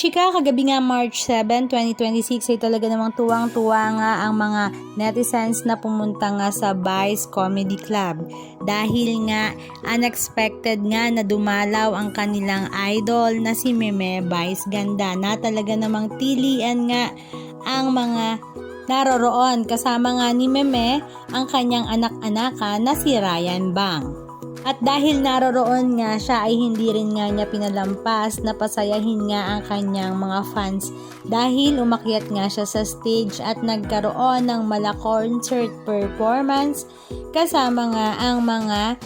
kachika, kagabi nga March 7, 2026 ay talaga namang tuwang-tuwa nga ang mga netizens na pumunta nga sa Vice Comedy Club dahil nga unexpected nga na dumalaw ang kanilang idol na si Meme Vice Ganda na talaga namang tilian nga ang mga naroroon kasama nga ni Meme ang kanyang anak-anaka na si Ryan Bang. At dahil naroroon nga siya ay hindi rin nga niya pinalampas na pasayahin nga ang kanyang mga fans dahil umakyat nga siya sa stage at nagkaroon ng mala concert performance kasama nga ang mga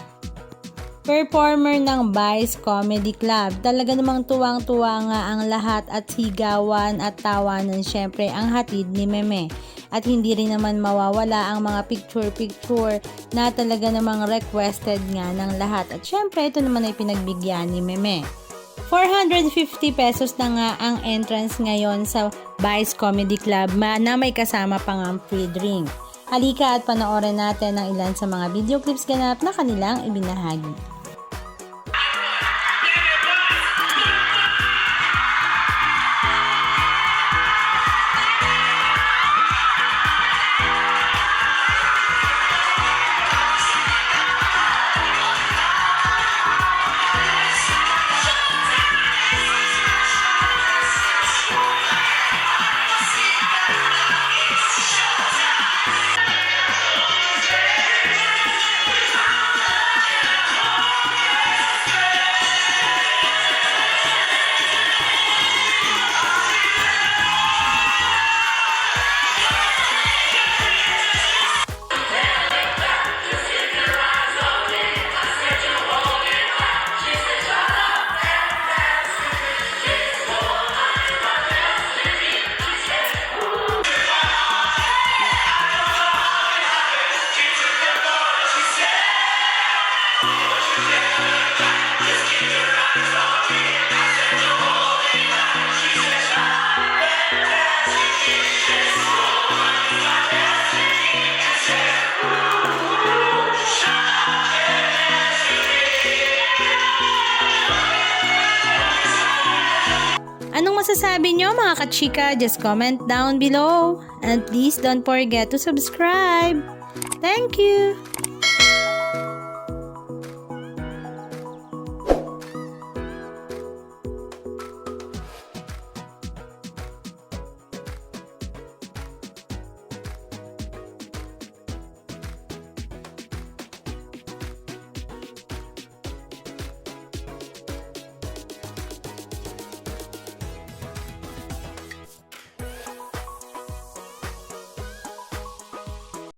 performer ng Vice Comedy Club. Talaga namang tuwang-tuwa nga ang lahat at sigawan at tawanan syempre ang hatid ni Meme. At hindi rin naman mawawala ang mga picture-picture na talaga namang requested nga ng lahat. At syempre, ito naman ay pinagbigyan ni Meme. 450 pesos na nga ang entrance ngayon sa Vice Comedy Club na may kasama pang ang free drink. Halika at panoorin natin ang ilan sa mga video clips ganap na kanilang ibinahagi. Anong masasabi nyo mga kachika? Just comment down below. And please don't forget to subscribe. Thank you!